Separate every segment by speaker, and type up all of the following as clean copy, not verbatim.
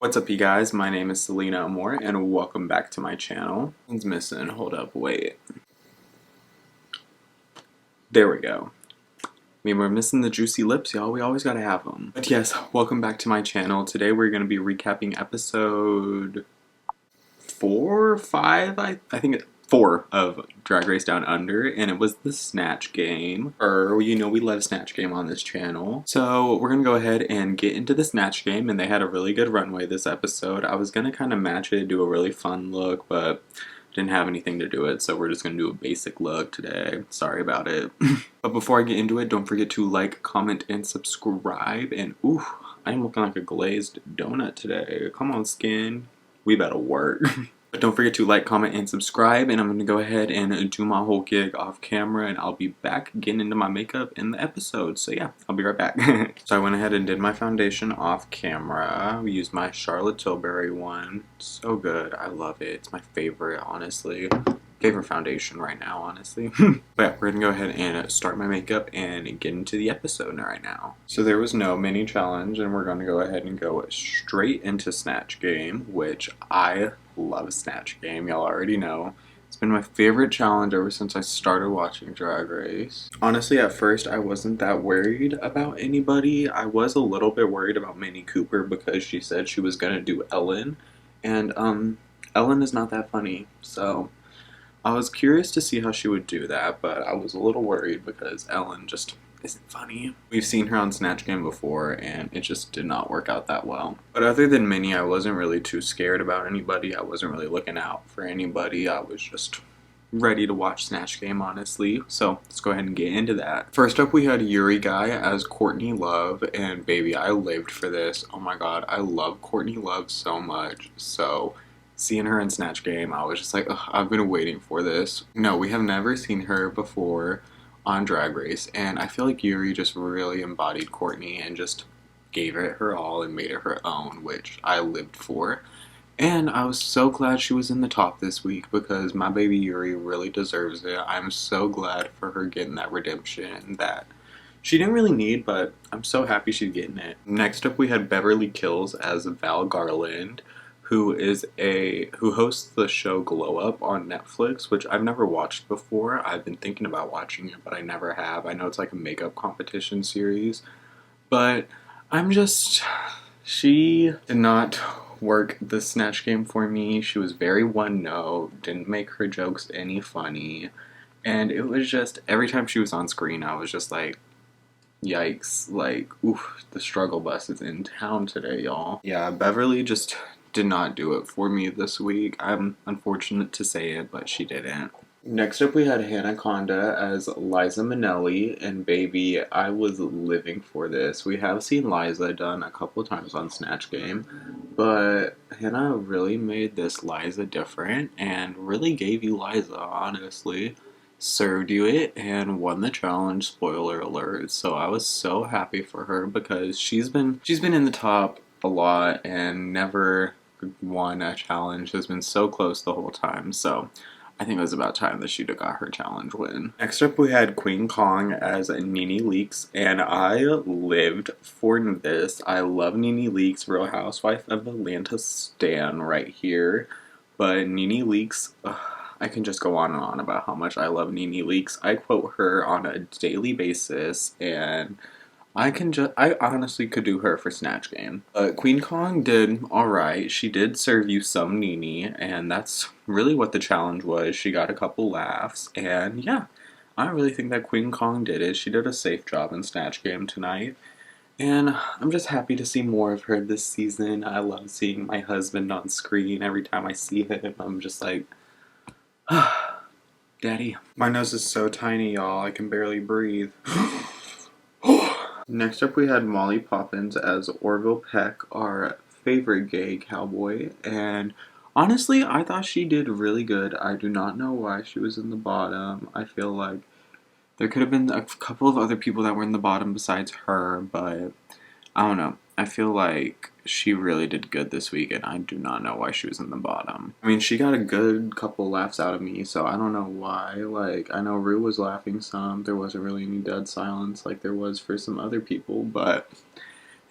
Speaker 1: What's up, you guys? My name is Selena Amor, and welcome back to my channel. One's missing. Hold up, wait. There we go. I mean, we're missing the juicy lips, y'all. We always gotta have them. But yes, welcome back to my channel. Today we're gonna be recapping episode 4, 5, I think it's 4 of Drag Race Down Under, and it was the Snatch Game. We love Snatch Game on this channel. So we're gonna go ahead and get into the Snatch Game, and they had a really good runway this episode. I was gonna kind of match it, do a really fun look, but didn't have anything to do it, so we're just gonna do a basic look today. Sorry about it. But before I get into it, don't forget to like, comment, and subscribe. And ooh, I'm looking like a glazed donut today. Come on, skin. We better work. But don't forget to like, comment, and subscribe, and I'm going to go ahead and do my whole gig off camera, and I'll be back getting into my makeup in the episode. So yeah, I'll be right back. So I went ahead and did my foundation off camera. We used my Charlotte Tilbury one. So good. I love it. It's my favorite, honestly. Favorite foundation right now, honestly. But yeah, we're gonna go ahead and start my makeup and get into the episode right now. So there was no mini challenge, and we're gonna go ahead and go straight into Snatch Game, which I love Snatch Game, y'all already know. It's been my favorite challenge ever since I started watching Drag Race. Honestly, at first I wasn't that worried about anybody. I was a little bit worried about Minnie Cooper because she said she was gonna do Ellen, and Ellen is not that funny, so I was curious to see how she would do that, but I was a little worried because Ellen just isn't funny. We've seen her on Snatch Game before, and it just did not work out that well. But other than Minnie, I wasn't really too scared about anybody. I wasn't really looking out for anybody. I was just ready to watch Snatch Game, honestly. So let's go ahead and get into that. First up, we had Yuri Guy as Courtney Love, and baby, I lived for this. Oh my god, I love Courtney Love so much. So seeing her in Snatch Game, I was just like, ugh, I've been waiting for this. No, we have never seen her before on Drag Race, and I feel like Yuri just really embodied Courtney and just gave it her all and made it her own, which I lived for. And I was so glad she was in the top this week because my baby Yuri really deserves it. I'm so glad for her getting that redemption that she didn't really need, but I'm so happy she's getting it. Next up, we had Beverly Kills as Val Garland, who hosts the show Glow Up on Netflix, which I've never watched before. I've been thinking about watching it, but I never have. I know it's like a makeup competition series, but she did not work the Snatch Game for me. She was very one note, didn't make her jokes any funny, and it was just, every time she was on screen, I was just like, yikes, like, oof, the struggle bus is in town today, y'all. Yeah, Beverly just did not do it for me this week. I'm unfortunate to say it, but she didn't. Next up, we had Hannah Conda as Liza Minnelli, and baby, I was living for this. We have seen Liza done a couple times on Snatch Game, but Hannah really made this Liza different and really gave you Liza, honestly. Served you it and won the challenge, spoiler alert. So I was so happy for her because she's been in the top a lot and never won a challenge. Has been so close the whole time, so I think it was about time that she got her challenge win. Next up, we had Queen Kong as Nene Leakes, and I lived for this. I love Nene Leakes, Real Housewife of Atlanta stan right here, but Nene Leakes, I can just go on and on about how much I love Nene Leakes. I quote her on a daily basis, and I honestly could do her for Snatch Game. Queen Kong did alright. She did serve you some Nene, and that's really what the challenge was. She got a couple laughs, and yeah, I really think that Queen Kong did it. She did a safe job in Snatch Game tonight, and I'm just happy to see more of her this season. I love seeing my husband on screen. Every time I see him, I'm just like, Daddy. My nose is so tiny, y'all. I can barely breathe. Next up, we had Molly Poppins as Orville Peck, our favorite gay cowboy, and honestly, I thought she did really good. I do not know why she was in the bottom. I feel like there could have been a couple of other people that were in the bottom besides her, but I don't know. I feel like she really did good this week, and I do not know why she was in the bottom. I mean, she got a good couple laughs out of me, so I don't know why. Like, I know Rue was laughing some. There wasn't really any dead silence like there was for some other people, but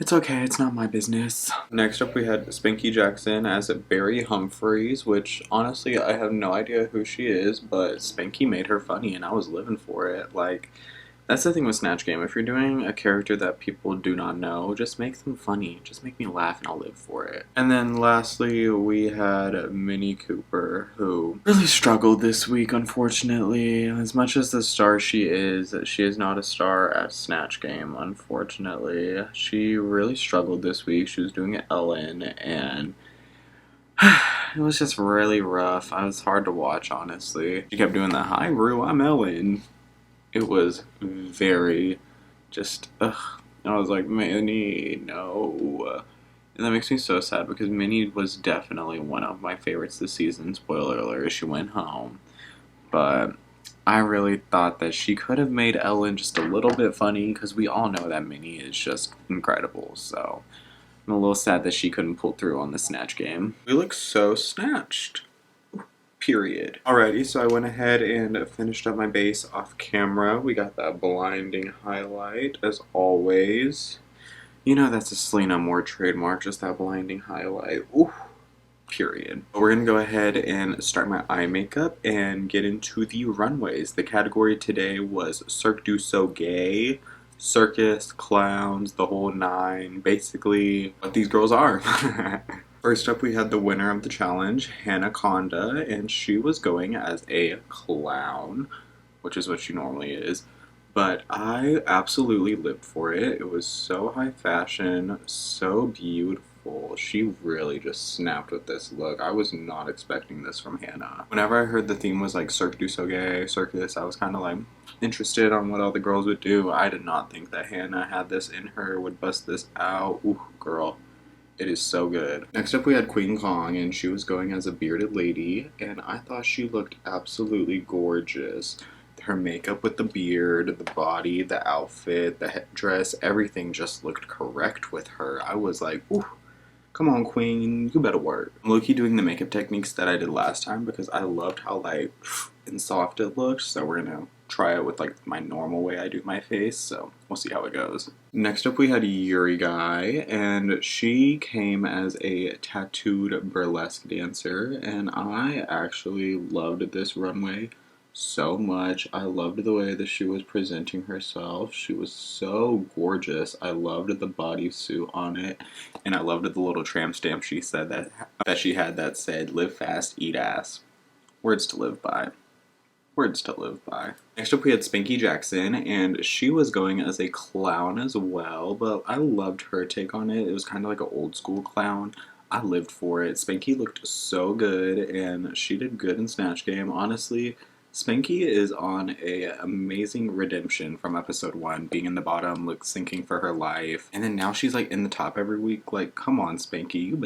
Speaker 1: It's okay, it's not my business. Next up we had Spanky Jackson as Barry Humphries, which honestly I have no idea who she is, but Spanky made her funny and I was living for it. Like, that's the thing with Snatch Game. If you're doing a character that people do not know, just make them funny. Just make me laugh and I'll live for it. And then lastly, we had Minnie Cooper, who really struggled this week, unfortunately. As much as the star she is not a star at Snatch Game, unfortunately. She really struggled this week. She was doing Ellen, and it was just really rough. It was hard to watch, honestly. She kept doing the, "Hi, Rue, I'm Ellen." It was very just, ugh. I was like, Minnie, no. And that makes me so sad because Minnie was definitely one of my favorites this season. Spoiler alert, she went home. But I really thought that she could have made Ellen just a little bit funny because we all know that Minnie is just incredible. So I'm a little sad that she couldn't pull through on the Snatch Game. We look so snatched. Period. Alrighty, so I went ahead and finished up my base off camera. We got that blinding highlight, as always. You know that's a Selena Amor trademark, just that blinding highlight. Ooh, period. We're gonna go ahead and start my eye makeup and get into the runways. The category today was Cirque du Soleil, circus, clowns, the whole nine. Basically, what these girls are. First up, we had the winner of the challenge, Hanaconda, and she was going as a clown, which is what she normally is. But I absolutely lived for it. It was so high fashion, so beautiful. She really just snapped with this look. I was not expecting this from Hannah. Whenever I heard the theme was like Cirque du Soleil, circus, I was kind of like interested on what all the girls would do. I did not think that Hannah had this in her, would bust this out. Ooh, girl. It is so good. Next up we had Queen Kong, and she was going as a bearded lady, and I thought she looked absolutely gorgeous. Her makeup with the beard, the body, the outfit, the headdress, everything just looked correct with her. I was like, ooh, come on, Queen, you better work. I'm low-key doing the makeup techniques that I did last time because I loved how light and soft it looked, so we're gonna try it with like my normal way I do my face, so we'll see how it goes. Next up we had Yuri Guy, and she came as a tattooed burlesque dancer, and I actually loved this runway so much. I loved the way that she was presenting herself. She was so gorgeous. I loved the bodysuit on it, and I loved the little tramp stamp she said that she had that said, "Live fast, eat ass." Words to live by. Words to live by. Next up we had Spanky Jackson, and she was going as a clown as well, but I loved her take on it. It was kind of like an old school clown. I lived for it. Spanky looked so good, and she did good in Snatch Game. Honestly, Spanky is on a amazing redemption from episode 1, being in the bottom, like sinking for her life, and then now she's like in the top every week. Like, come on, Spanky, you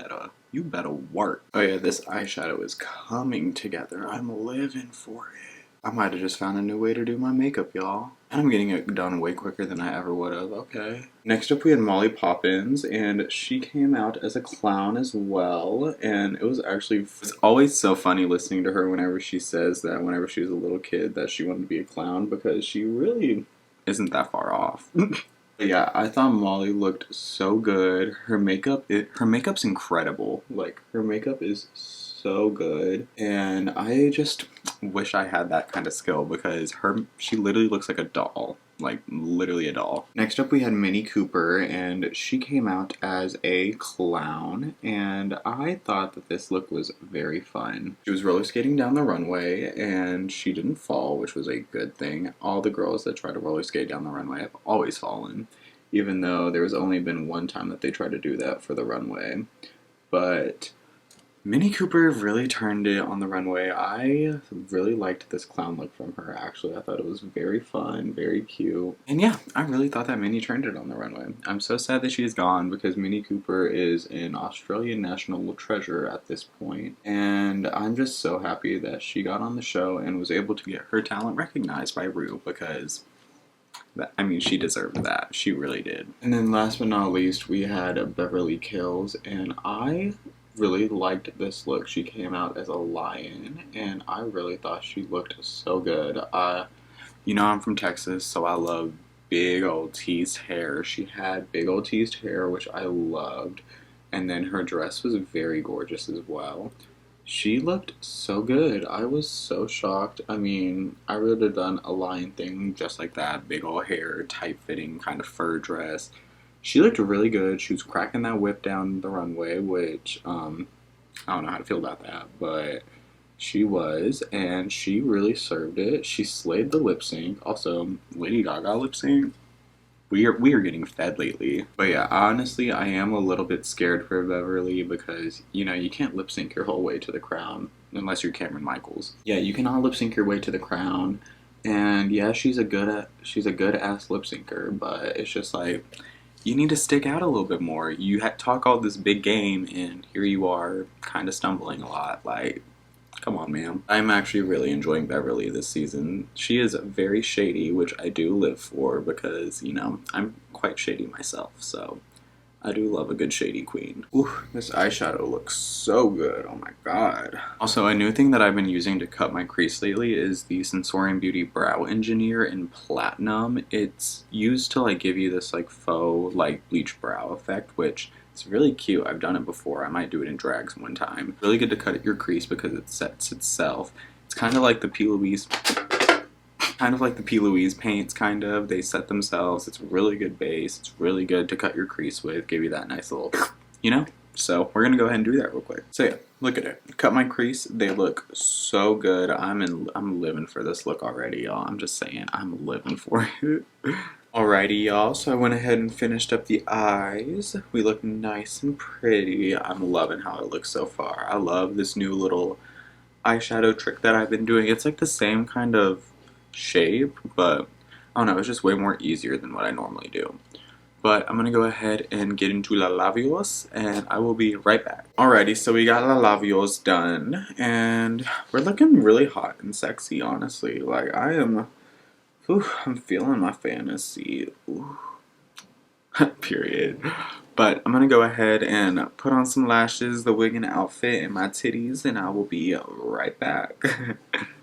Speaker 1: better work. Oh yeah, this eyeshadow is coming together. I'm living for it. I might have just found a new way to do my makeup, y'all. And I'm getting it done way quicker than I ever would have. Okay. Next up we had Molly Poppins, and she came out as a clown as well. And it's always so funny listening to her whenever she says that whenever she was a little kid that she wanted to be a clown, because she really isn't that far off. But yeah, I thought Molly looked so good. Her makeup's incredible. Like, her makeup is so good, and I just wish I had that kind of skill because she literally looks like a doll. Like, literally a doll. Next up we had Minnie Cooper, and she came out as a clown, and I thought that this look was very fun. She was roller skating down the runway, and she didn't fall, which was a good thing. All the girls that try to roller skate down the runway have always fallen, even though there's only been one time that they tried to do that for the runway. But Minnie Cooper really turned it on the runway. I really liked this clown look from her, actually. I thought it was very fun, very cute. And yeah, I really thought that Minnie turned it on the runway. I'm so sad that she's gone because Minnie Cooper is an Australian national treasure at this point. And I'm just so happy that she got on the show and was able to get her talent recognized by Rue, because she deserved that. She really did. And then last but not least, we had Beverly Kills, and I really liked this look. She came out as a lion, and I really thought she looked so good. I'm from Texas, so I love big old teased hair. She had big old teased hair, which I loved. And then her dress was very gorgeous as well. She looked so good. I was so shocked. I mean, I would have done a line thing just like that. Big old hair, tight fitting kind of fur dress. She looked really good. She was cracking that whip down the runway, which, I don't know how to feel about that, but she was, and she really served it. She slayed the lip sync. Also, Lady Gaga lip sync. We are getting fed lately. But yeah, honestly, I am a little bit scared for Beverly because, you know, you can't lip sync your whole way to the crown unless you're Cameron Michaels. Yeah, you cannot lip sync your way to the crown. And yeah, she's a good ass lip syncer, but it's just like you need to stick out a little bit more. You talk all this big game, and here you are, kind of stumbling a lot. Like, come on, man. I'm actually really enjoying Beverly this season. She is very shady, which I do live for because, you know, I'm quite shady myself, so I do love a good shady queen. Ooh, this eyeshadow looks so good. Oh my god. Also, a new thing that I've been using to cut my crease lately is the Sensorium Beauty Brow Engineer in Platinum. It's used to like give you this like faux like bleach brow effect, which it's really cute. I've done it before. I might do it in drags one time. Really good to cut at your crease because it sets itself. It's kind of like the P. Louise paints, kind of. They set themselves. It's a really good base. It's really good to cut your crease with. Give you that nice little, you know? So we're gonna go ahead and do that real quick. So yeah, look at it. Cut my crease. They look so good. I'm living for this look already, y'all. I'm just saying, I'm living for it. Alrighty, y'all, so I went ahead and finished up the eyes. We look nice and pretty. I'm loving how it looks so far. I love this new little eyeshadow trick that I've been doing. It's like the same kind of shape, but I don't know, it's just way more easier than what I normally do. But I'm gonna go ahead and get into La Labios, and I will be right back. Alrighty, so we got La Labios done, and we're looking really hot and sexy, honestly. Like, I'm feeling my fantasy. Ooh. Period. But I'm gonna go ahead and put on some lashes, the wig and outfit, and my titties, and I will be right back.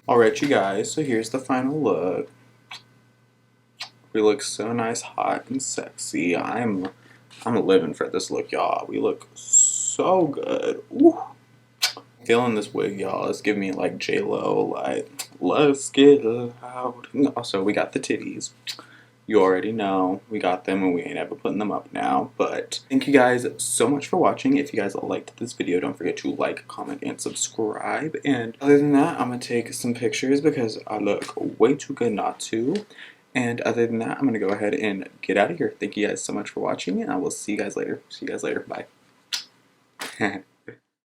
Speaker 1: Alright, you guys, so here's the final look. We look so nice, hot, and sexy. I'm living for this look, y'all. We look so good. Ooh. Feeling this wig, y'all. It's giving me like J-Lo, like, let's get loud. Also, we got the titties. You already know we got them and we ain't ever putting them up now. But thank you guys so much for watching. If you guys liked this video, don't forget to like, comment, and subscribe. And other than that, I'm going to take some pictures because I look way too good not to. And other than that, I'm going to go ahead and get out of here. Thank you guys so much for watching, and I will see you guys later. Bye.